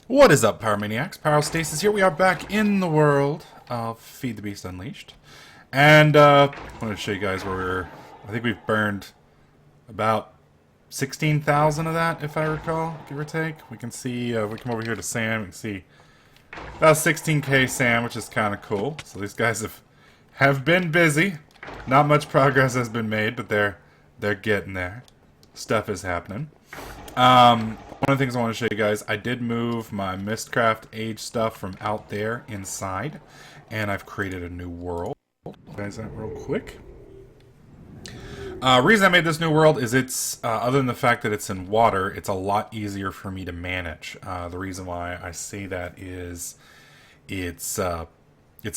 What is up, Pyromaniacs? Pyrostasis here. We are back in the world of Feed the Beast Unleashed. And I want to show you guys where I think we've burned about 16,000 of that, if I recall, give or take. We can see, we come over here to sand, we can see about 16k sand, which is kind of cool. So these guys have been busy. Not much progress has been made, but they're getting there. Stuff is happening. One of the things I want to show you guys, I did move my Mistcraft Age stuff from out there inside, and I've created a new world. Guys, that real quick. Reason I made this new world is it's, other than the fact that it's in water, it's a lot easier for me to manage. The reason why I say that is it's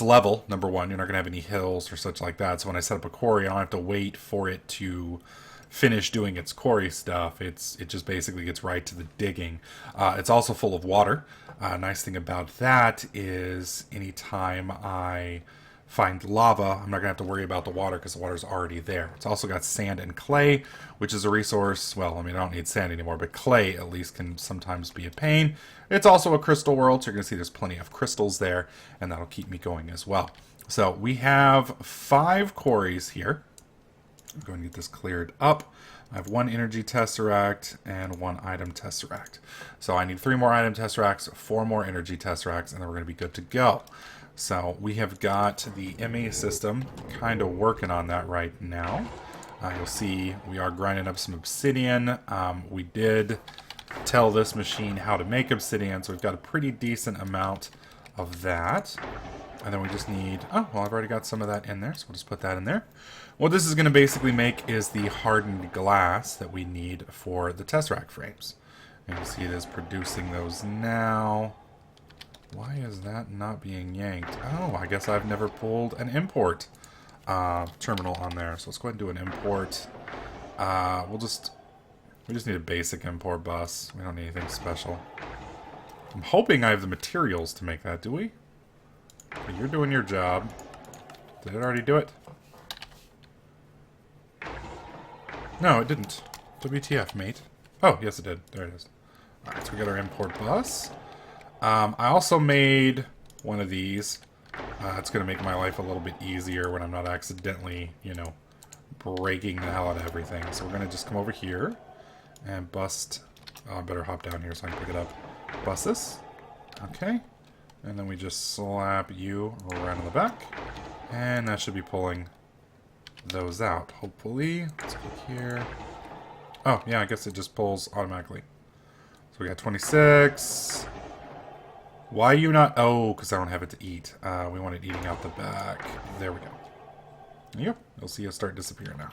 level, number one. You're not going to have any hills or such like that. So when I set up a quarry, I don't have to wait for it to finish doing its quarry stuff. It just basically gets right to the digging. It's also full of water. Nice thing about that is anytime I find lava, I'm not gonna have to worry about the water because the water's already there. It's also got sand and clay, which is a resource. Well, I mean, I don't need sand anymore, but clay at least can sometimes be a pain. It's also a crystal world, so you're gonna see there's plenty of crystals there, and that'll keep me going as well. So we have 5 quarries here. I'm going to get this cleared up. I have 1 energy tesseract and 1 item tesseract. So I need 3 more item tesseracts, 4 more energy tesseracts, and then we're going to be good to go. So we have got the ME system kind of working on that right now. You'll see we are grinding up some obsidian. We did tell this machine how to make obsidian, so we've got a pretty decent amount of that. And then we just need, oh, well, I've already got some of that in there, so we'll just put that in there. What this is going to basically make is the hardened glass that we need for the tesseract frames. And you see it is producing those now. Why is that not being yanked? Oh, I guess I've never pulled an import terminal on there. So let's go ahead and do an import. We just need a basic import bus. We don't need anything special. I'm hoping I have the materials to make that, do we? Okay, you're doing your job. Did it already do it? No, it didn't. WTF, mate. Oh, yes it did. There it is. Alright, so we got our import bus. I also made one of these. It's going to make my life a little bit easier when I'm not accidentally, you know, breaking the hell out of everything. So we're going to just come over here and bust. Oh, I better hop down here so I can pick it up. Bust this. Okay. And then we just slap you right on the back. And that should be pulling those out, hopefully. Let's click here. Oh, yeah, I guess it just pulls automatically. So we got 26. Why are you not? Oh, because I don't have it to eat. We want it eating out the back. There we go. Yep, you'll see it start disappearing now.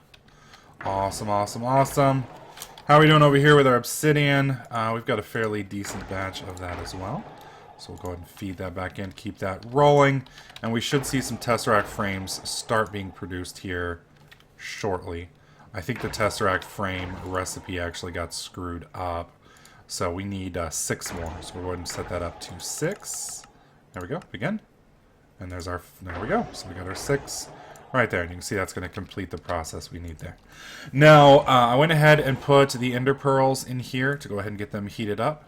Awesome, awesome, awesome. How are we doing over here with our obsidian? We've got a fairly decent batch of that as well. So we'll go ahead and feed that back in, keep that rolling, and we should see some tesseract frames start being produced here shortly. I think the tesseract frame recipe actually got screwed up, so we need 6 more. So we'll go ahead and set that up to 6. There we go, again. And there's our, there we go. So we got our 6 right there, and you can see that's going to complete the process we need there. Now, I went ahead and put the ender pearls in here to go ahead and get them heated up.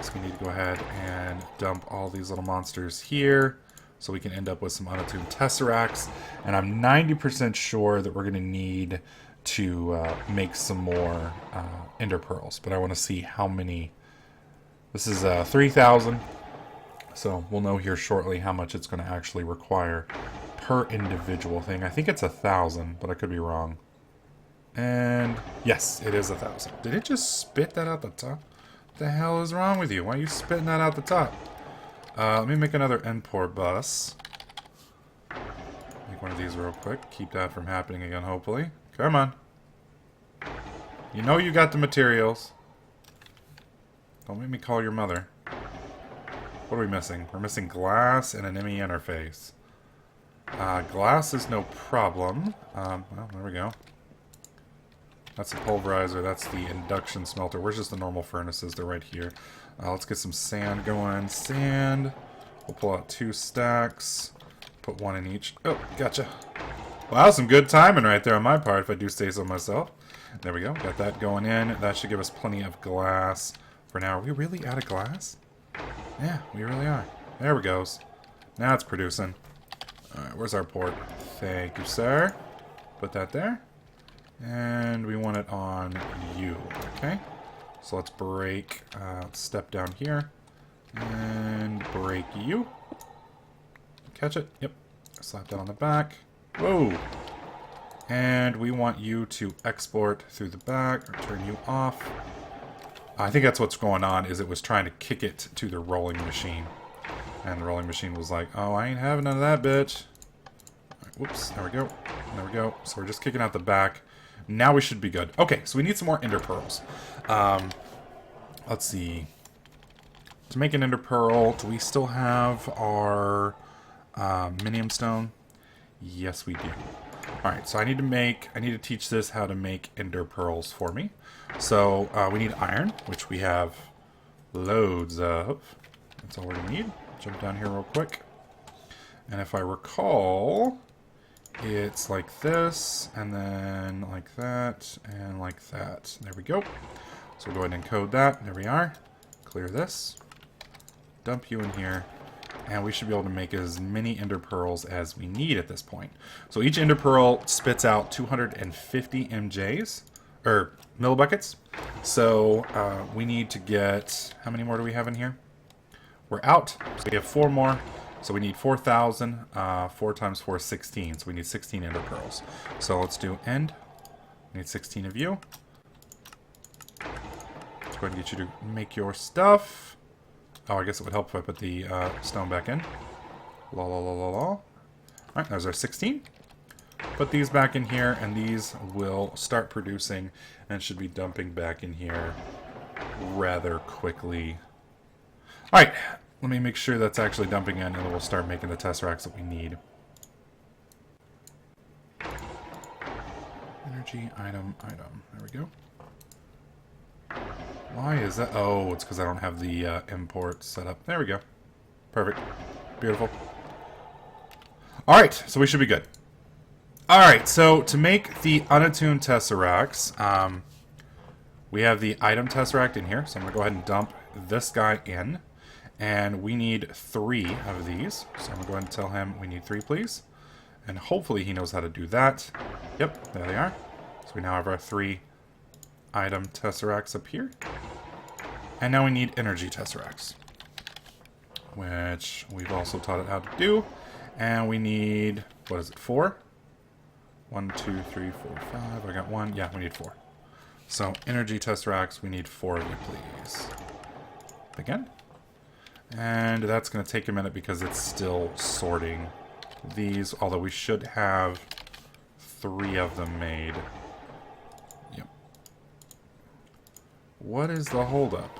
So we need to go ahead and dump all these little monsters here so we can end up with some unattuned tesseracts. And I'm 90% sure that we're going to need to make some more ender pearls. But I want to see how many. This is 3,000. So we'll know here shortly how much it's going to actually require per individual thing. I think it's 1,000, but I could be wrong. And yes, it is 1,000. Did it just spit that out the top? What the hell is wrong with you? Why are you spitting that out the top? Let me make another import bus. Make one of these real quick. Keep that from happening again, hopefully. Come on. You know you got the materials. Don't make me call your mother. What are we missing? We're missing glass and an ME interface. Glass is no problem. Well, there we go. That's the pulverizer, that's the induction smelter. Where's just the normal furnaces? They're right here. Let's get some sand going. Sand. We'll pull out 2 stacks. Put 1 in each. Oh, gotcha. Wow, some good timing right there on my part, if I do say so myself. There we go. Got that going in. That should give us plenty of glass for now. Are we really out of glass? Yeah, we really are. There we goes. Now it's producing. Alright, where's our port? Thank you, sir. Put that there. And we want it on you. Okay. So let's break, step down here. And break you. Catch it. Yep. Slap that on the back. Whoa. And we want you to export through the back or turn you off. I think that's what's going on, is it was trying to kick it to the rolling machine. And the rolling machine was like, oh, I ain't having none of that, bitch. Right, whoops, there we go. There we go. So we're just kicking out the back. Now we should be good. Okay, so we need some more ender pearls. Let's see. To make an ender pearl, do we still have our minium stone? Yes, we do. Alright, so I need to teach this how to make ender pearls for me. So we need iron, which we have loads of. That's all we're going to need. Jump down here real quick. And if I recall, it's like this, and then like that, and like that. There we go. So we'll go ahead and encode that. There we are. Clear this. Dump you in here. And we should be able to make as many ender pearls as we need at this point. So each ender pearl spits out 250 MJs, or millibuckets. So we need to get, how many more do we have in here? We're out. So we have 4 more. So we need 4,000. 4 times 4 is 16. So we need 16 ender pearls. So let's do end. We need 16 of you. Let's go ahead and get you to make your stuff. Oh, I guess it would help if I put the stone back in. La la la la la. Alright, there's our 16. Put these back in here, and these will start producing, and should be dumping back in here rather quickly. Alright, let me make sure that's actually dumping in, and then we'll start making the tesseracts that we need. Energy, item, item. There we go. Why is that? Oh, it's because I don't have the import set up. There we go. Perfect. Beautiful. Alright, so we should be good. Alright, so to make the unattuned tesseracts, we have the item tesseract in here. So I'm going to go ahead and dump this guy in. And we need 3 of these. So I'm going to go ahead and tell him we need 3, please. And hopefully he knows how to do that. Yep, there they are. So we now have our 3 item tesseracts up here. And now we need energy tesseracts, which we've also taught it how to do. And we need, what is it, 4? 1, 2, 3, 4, 5. I got 1. Yeah, we need 4. So energy tesseracts, we need 4 of you, please. Again. And that's going to take a minute because it's still sorting these, although we should have 3 of them made. Yep. What is the holdup?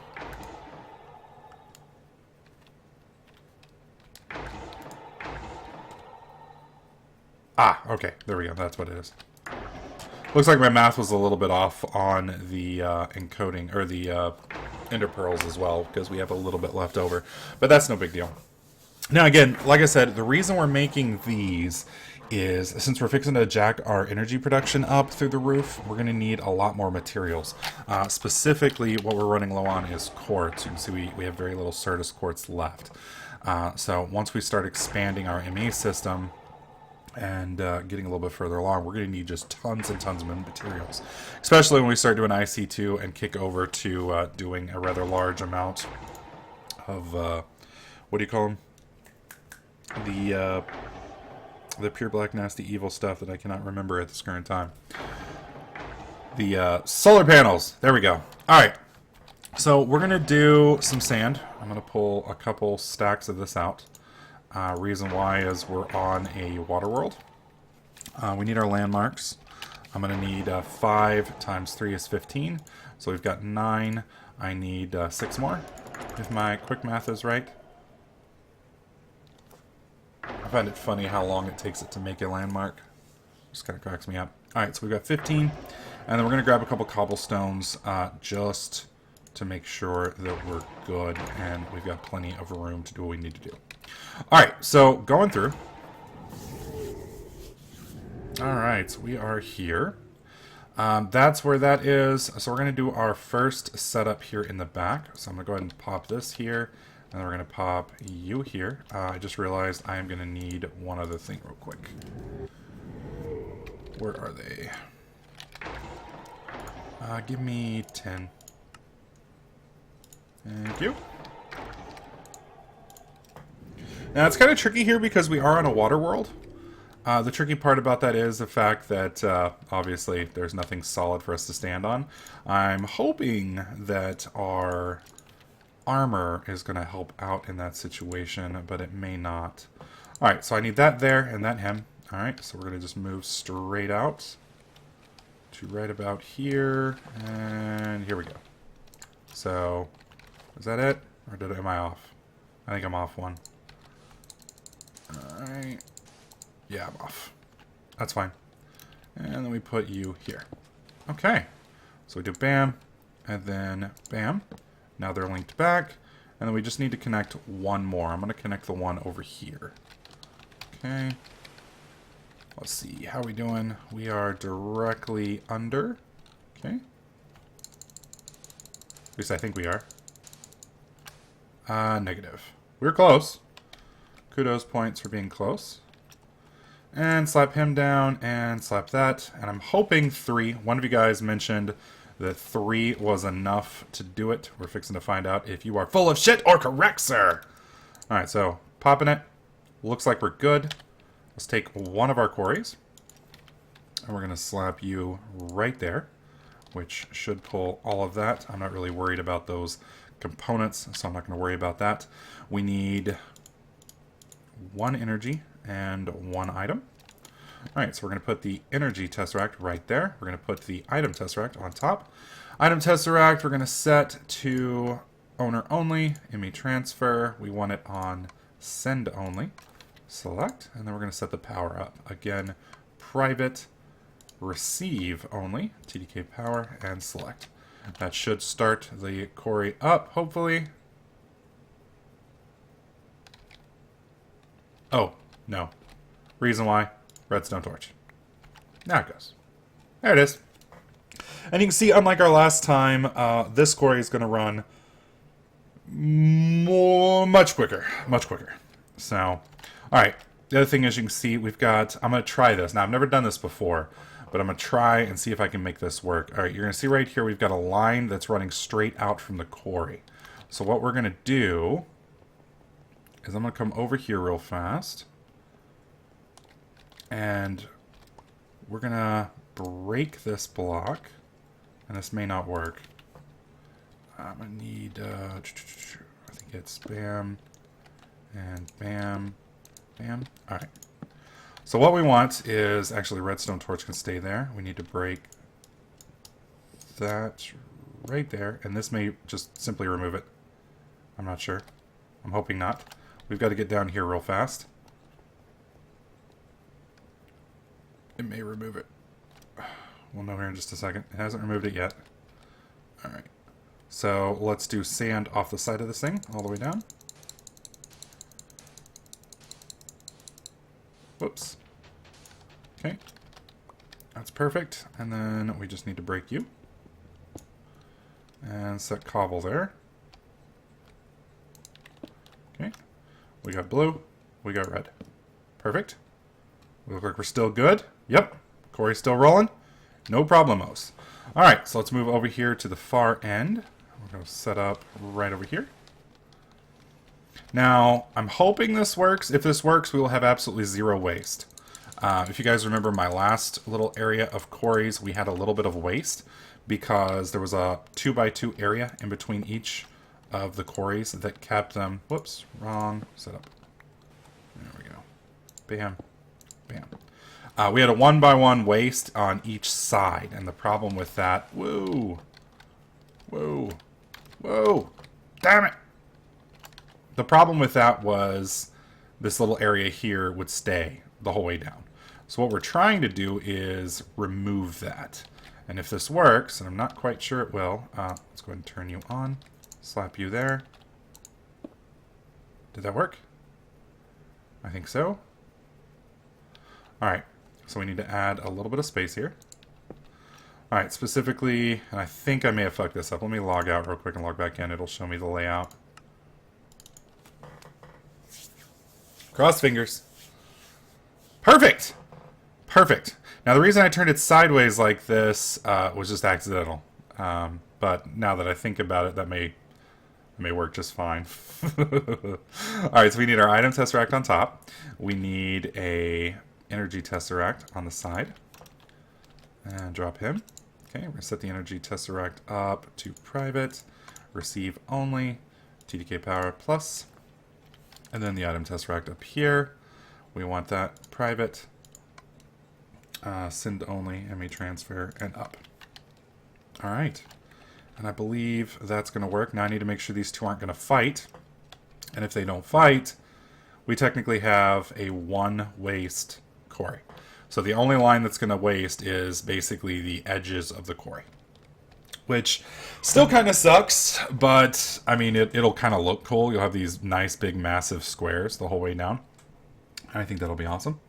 Ah, okay. There we go. That's what it is. Looks like my math was a little bit off on the encoding, or the ender pearls as well, because we have a little bit left over. But that's no big deal. Now again, like I said, the reason we're making these is, since we're fixing to jack our energy production up through the roof, we're going to need a lot more materials. Specifically, what we're running low on is quartz. You can see we have very little Certus quartz left. So once we start expanding our ME system, and getting a little bit further along, we're going to need just tons and tons of materials. Especially when we start doing IC2 and kick over to doing a rather large amount of, what do you call them? The pure black nasty evil stuff that I cannot remember at this current time. The solar panels. There we go. Alright. So we're going to do some sand. I'm going to pull a couple stacks of this out. Reason why is we're on a water world. We need our landmarks. I'm going to need 5 times 3 is 15. So we've got 9. I need 6 more, if my quick math is right. I find it funny how long it takes it to make a landmark. Just kind of cracks me up. Alright, so we've got 15. And then we're going to grab a couple cobblestones just to make sure that we're good and we've got plenty of room to do what we need to do. Alright, so going through. Alright, so we are here. That's where that is. So we're going to do our first setup here in the back. So I'm going to go ahead and pop this here. And then we're going to pop you here. I just realized I am going to need one other thing real quick. Where are they? Give me 10. Thank you. Now, it's kind of tricky here because we are on a water world. The tricky part about that is the fact that, obviously, there's nothing solid for us to stand on. I'm hoping that our armor is going to help out in that situation, but it may not. Alright, so I need that there and that him. Alright, so we're going to just move straight out to right about here, and here we go. So, is that it? Or am I off? I think I'm off one. Alright. Yeah, I'm off. That's fine. And then we put you here. Okay. So we do bam, and then bam. Now they're linked back. And then we just need to connect one more. I'm going to connect the one over here. Okay. Let's see. How are we doing? We are directly under. Okay. At least I think we are. Negative. We're close. Kudos points for being close. And slap him down and slap that. And I'm hoping 3. One of you guys mentioned that 3 was enough to do it. We're fixing to find out if you are full of shit or correct, sir. Alright, so popping it. Looks like we're good. Let's take one of our quarries. And we're going to slap you right there, which should pull all of that. I'm not really worried about those components, so I'm not going to worry about that. We need 1 energy and 1 item. Alright, so we're going to put the energy tesseract right there. We're going to put the item tesseract on top. Item tesseract we're going to set to owner only, ME transfer. We want it on send only. Select, and then we're going to set the power up. Again, private receive only, TDK power, and select. That should start the quarry up, hopefully. Oh, no. Reason why, redstone torch. Now it goes. There it is. And you can see, unlike our last time, this quarry is going to run much quicker. Much quicker. So, alright. The other thing is you can see we've got... I'm going to try this. Now, I've never done this before, but I'm going to try and see if I can make this work. Alright, you're going to see right here we've got a line that's running straight out from the quarry. So what we're going to do is I'm going to come over here real fast. And we're going to break this block. And this may not work. I'm going to need... I think it's bam. And bam. Bam. Alright. So what we want is... Actually, redstone torch can stay there. We need to break that right there. And this may just simply remove it. I'm not sure. I'm hoping not. We've got to get down here real fast. It may remove it. We'll know here in just a second. It hasn't removed it yet. Alright. So let's do sand off the side of this thing, all the way down. Whoops. Okay. That's perfect. And then we just need to break you. And set cobble there. Okay. We got blue. We got red. Perfect. We look like we're still good. Yep. Quarry's still rolling. No problemos. Alright, so let's move over here to the far end. We're going to set up right over here. Now, I'm hoping this works. If this works, we will have absolutely zero waste. If you guys remember my last little area of quarries, we had a little bit of waste because there was a 2x2 area in between each of the quarries that kept them... Whoops, wrong setup. There we go. Bam. Bam. We had a 1x1 waste on each side, and the problem with that... Whoa! Whoa! Whoa! Damn it! The problem with that was this little area here would stay the whole way down. So what we're trying to do is remove that. And if this works, and I'm not quite sure it will, let's go ahead and turn you on. Slap you there. Did that work? I think so. Alright, so we need to add a little bit of space here. Alright, specifically, and I think I may have fucked this up. Let me log out real quick and log back in. It'll show me the layout. Cross fingers. Perfect! Perfect. Now, the reason I turned it sideways like this was just accidental. But now that I think about it, that may work just fine. Alright, so we need our item tesseract on top. We need a energy tesseract on the side. And drop him. Okay, we're going to set the energy tesseract up to private. Receive only. TDK power plus. And then the item tesseract up here. We want that private. Send only, ME transfer, and up. Alright. And I believe that's going to work. Now I need to make sure these two aren't going to fight. And if they don't fight, we technically have a one waste quarry. So the only line that's going to waste is basically the edges of the quarry. Which still kind of sucks, but I mean, it'll kind of look cool. You'll have these nice, big, massive squares the whole way down. I think that'll be awesome.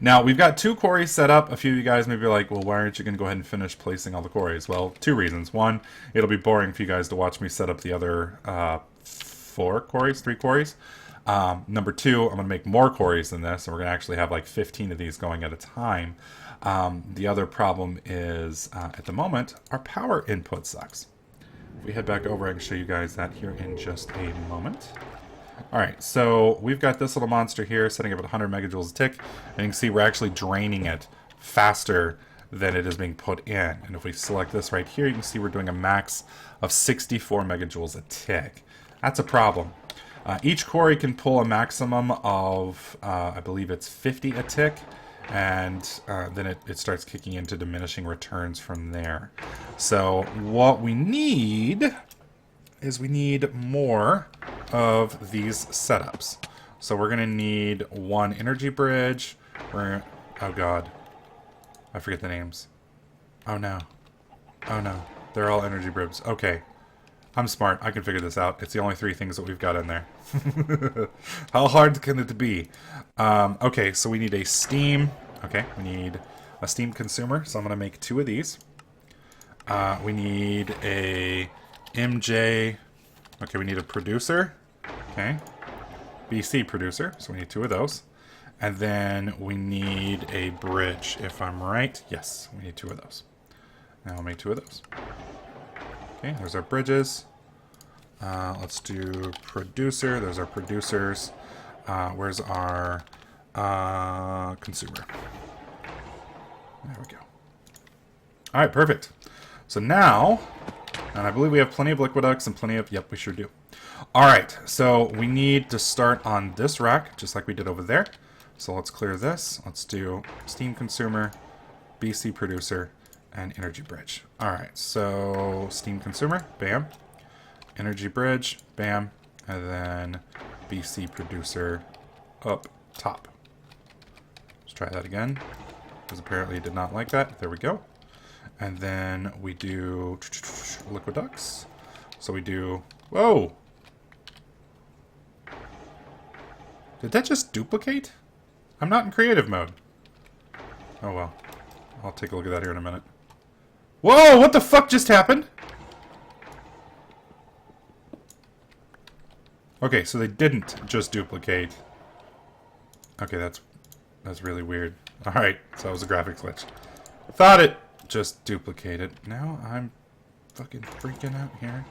Now, we've got 2 quarries set up. A few of you guys may be like, well, why aren't you going to go ahead and finish placing all the quarries? Well, 2 reasons. One, it'll be boring for you guys to watch me set up the other 3 quarries. Number 2, I'm going to make more quarries than this, and we're going to actually have like 15 of these going at a time. The other problem is, at the moment, our power input sucks. If we head back over, I can show you guys that here in just a moment. Alright, so we've got this little monster here setting up at 100 megajoules a tick, and you can see we're actually draining it faster than it is being put in. And if we select this right here, you can see we're doing a max of 64 megajoules a tick. That's a problem. Each quarry can pull a maximum of, I believe it's 50 a tick, and then it starts kicking into diminishing returns from there. So what we need is we need more of these setups. So we're going to need 1 energy bridge. Oh god. I forget the names. Oh no. Oh no. They're all energy bridges. Okay. I'm smart. I can figure this out. It's the only 3 things that we've got in there. How hard can it be? Okay, so we need a steam. Okay, we need a steam consumer. So I'm going to make 2 of these. We need a MJ. Okay, we need a producer. Okay. BC producer. So we need 2 of those. And then we need a bridge, if I'm right. Yes, we need 2 of those. Now I'll make 2 of those. Okay, there's our bridges. Let's do producer. There's our producers. Where's our consumer? There we go. All right, perfect. So now, and I believe we have plenty of liquiducts and plenty of, yep, we sure do. All right, so we need to start on this rack, just like we did over there. So let's clear this. Let's do steam consumer, BC producer, and energy bridge. All right, so steam consumer, bam. Energy bridge, bam. And then BC producer up top. Let's try that again, because apparently it did not like that. There we go. And then we do liquiducts. So we do, whoa! Did that just duplicate? I'm not in creative mode. Oh well. I'll take a look at that here in a minute. Whoa! What the fuck just happened? Okay, so they didn't just duplicate. Okay, that's really weird. Alright, so that was a graphics glitch. Thought it just duplicated. Now I'm fucking freaking out here.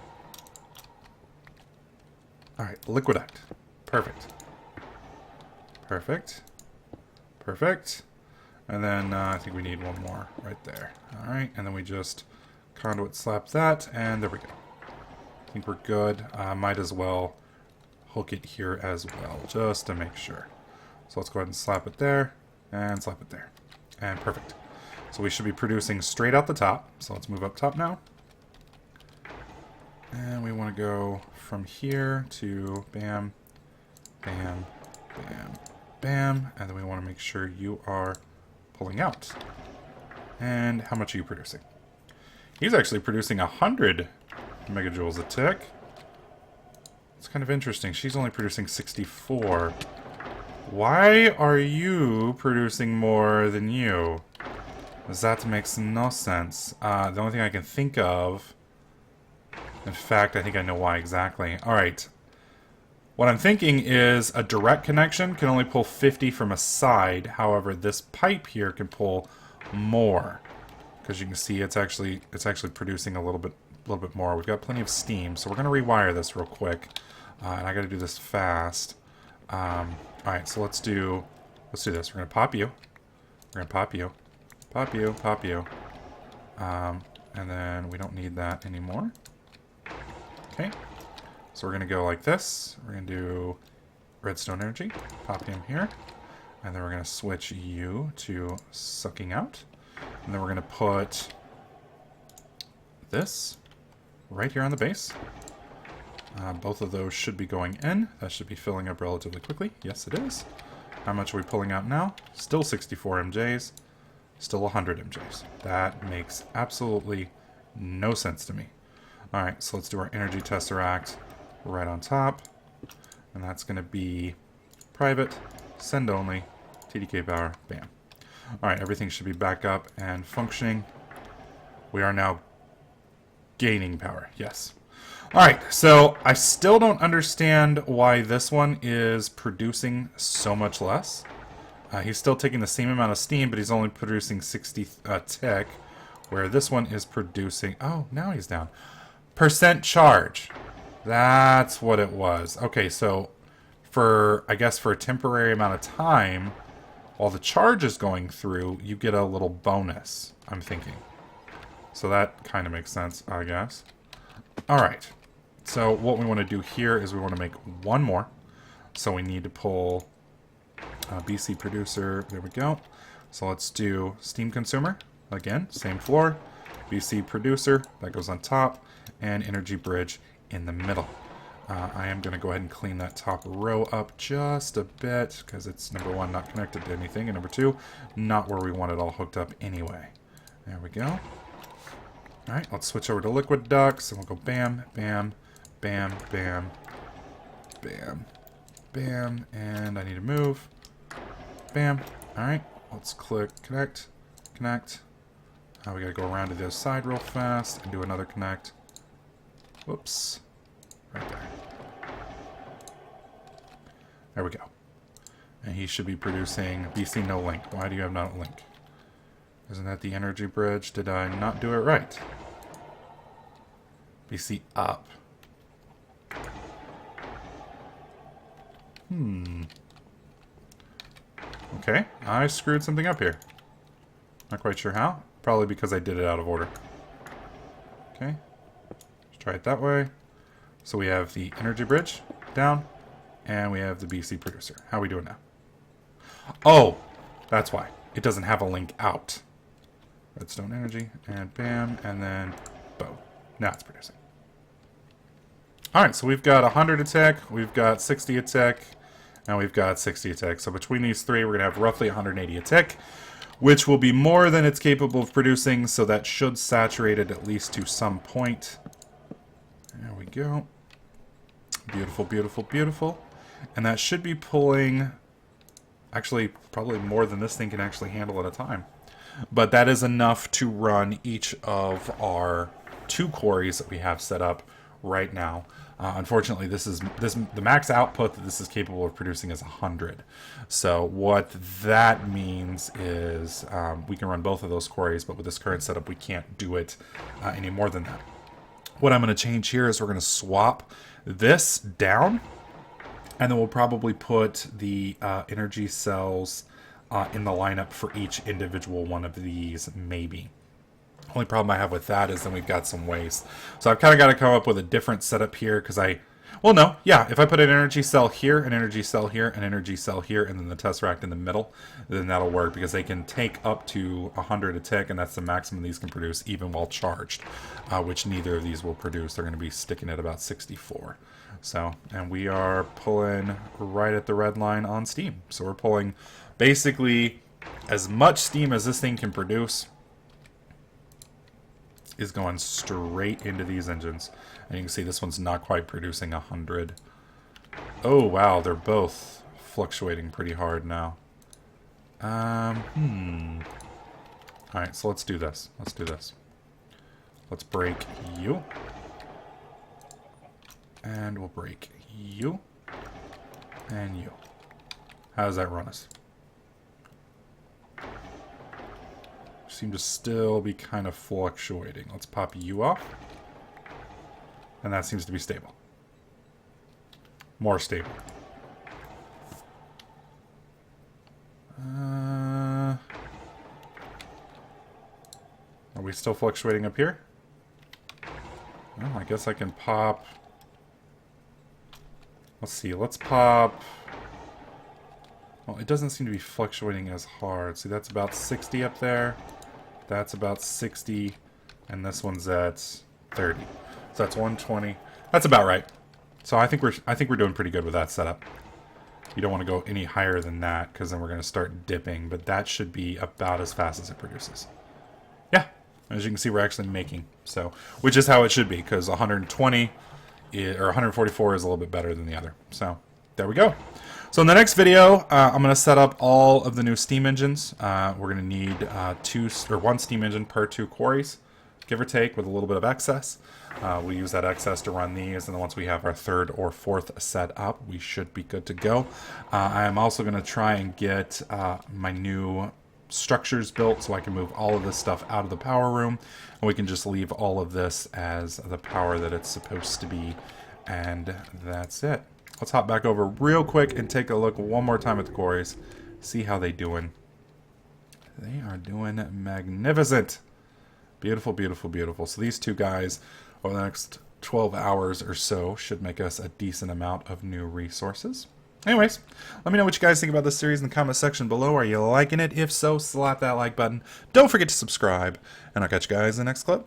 Alright, liquiduct. Perfect. Perfect. Perfect. And then I think we need 1 more right there. Alright, and then we just conduit slap that, and there we go. I think we're good. Might as well hook it here as well, just to make sure. So let's go ahead and slap it there, and slap it there. And perfect. So we should be producing straight out the top. So let's move up top now. And we want to go from here to bam, bam, bam, bam. And then we want to make sure you are pulling out. And how much are you producing? He's actually producing 100 megajoules a tick. It's kind of interesting. She's only producing 64. Why are you producing more than you? That makes no sense. The only thing I can think of... In fact, I think I know why exactly. Alright. What I'm thinking is a direct connection can only pull 50 from a side. However, this pipe here can pull more. Because you can see it's actually producing a little bit more. We've got plenty of steam, so we're going to rewire this real quick. And I got to do this fast. Alright, so let's do this. We're going to pop you. We're going to pop you. Pop you, pop you. And then we don't need that anymore. Okay. So we're going to go like this. We're going to do redstone energy. Pop him here. And then we're going to switch you to sucking out. And then we're going to put this right here on the base. Both of those should be going in. That should be filling up relatively quickly. Yes, it is. How much are we pulling out now? Still 64 MJs. Still 100 MJs. That makes absolutely no sense to me. Alright, so let's do our energy tesseract right on top. And that's going to be private, send only, TDK power, bam. Alright, everything should be back up and functioning. We are now gaining power, yes. Alright, so I still don't understand why this one is producing so much less. He's still taking the same amount of steam, but he's only producing 60 tick, where this one is producing... Oh, now he's down. Percent charge. That's what it was. Okay, so I guess for a temporary amount of time, while the charge is going through, you get a little bonus, I'm thinking. So that kind of makes sense, I guess. Alright, so what we want to do here is we want to make one more. So we need to pull BC producer, there we go. So let's do steam consumer, again, same floor. BC producer, that goes on top, and energy bridge in the middle. I am going to go ahead and clean that top row up just a bit, because it's, number one, not connected to anything, and number two, not where we want it all hooked up anyway. There we go. Alright, let's switch over to liquid ducts, and we'll go bam, bam, bam, bam, bam, bam, and I need to move. Bam. Alright, let's click connect, connect. We gotta go around to the other side real fast and do another connect. Whoops. Right there. There we go. And he should be producing BC no link. Why do you have not link? Isn't that the energy bridge? Did I not do it right? BC up. Okay, I screwed something up here. Not quite sure how. Probably because I did it out of order. Okay. Let's try it that way. So we have the energy bridge down, and we have the BC producer. How are we doing now? Oh, that's why. It doesn't have a link out. Redstone energy, and bam, and then boom. Now it's producing. Alright, so we've got 100 attack, we've got 60 attack, and we've got 60 attack. So between these three, we're going to have roughly 180 attack, which will be more than it's capable of producing, so that should saturate it at least to some point. There we go. Beautiful, beautiful, beautiful. And that should be pulling, actually, probably more than this thing can actually handle at a time. But that is enough to run each of our 2 quarries that we have set up right now. Unfortunately, the max output that this is capable of producing is 100. So what that means is we can run both of those quarries, but with this current setup, we can't do it any more than that. What I'm going to change here is we're going to swap this down, and then we'll probably put the energy cells in the lineup for each individual one of these, maybe. Only problem I have with that is then we've got some waste. So I've kind of got to come up with a different setup here because well, no, yeah, if I put an energy cell here, an energy cell here, an energy cell here, and then the tesseract in the middle, then that'll work because they can take up to 100 a tick, and that's the maximum these can produce even while charged, which neither of these will produce. They're going to be sticking at about 64. So, and we are pulling right at the red line on steam. So we're pulling basically as much steam as this thing can produce is going straight into these engines. And you can see this one's not quite producing 100. Oh, wow, they're both fluctuating pretty hard now. Alright, so let's do this. Let's do this. Let's break you. And we'll break you. And you. How does that run us? Seem to still be kind of fluctuating. Let's pop you off. And that seems to be stable. More stable. Are we still fluctuating up here? Well, I guess I can pop... Let's see, let's pop... Well, it doesn't seem to be fluctuating as hard. See, that's about 60 up there. That's about 60. And this one's at 30. So that's 120. That's about right. So I think we're doing pretty good with that setup. You don't want to go any higher than that, because then we're going to start dipping. But that should be about as fast as it produces. Yeah. As you can see, we're actually making. So, which is how it should be, because 120 or 144 is a little bit better than the other. So, there we go. So in the next video, I'm going to set up all of the new steam engines. We're going to need one steam engine per 2 quarries, give or take, with a little bit of excess. We'll use that excess to run these, and then once we have our 3rd or 4th set up, we should be good to go. I am also going to try and get my new structures built so I can move all of this stuff out of the power room, and we can just leave all of this as the power that it's supposed to be, and that's it. Let's hop back over real quick and take a look one more time at the quarries, see how they're doing. They are doing magnificent. Beautiful, beautiful, beautiful. So these 2 guys over the next 12 hours or so should make us a decent amount of new resources. Anyways, let me know what you guys think about this series in the comment section below. Are you liking it? If so, slap that like button. Don't forget to subscribe, and I'll catch you guys in the next clip.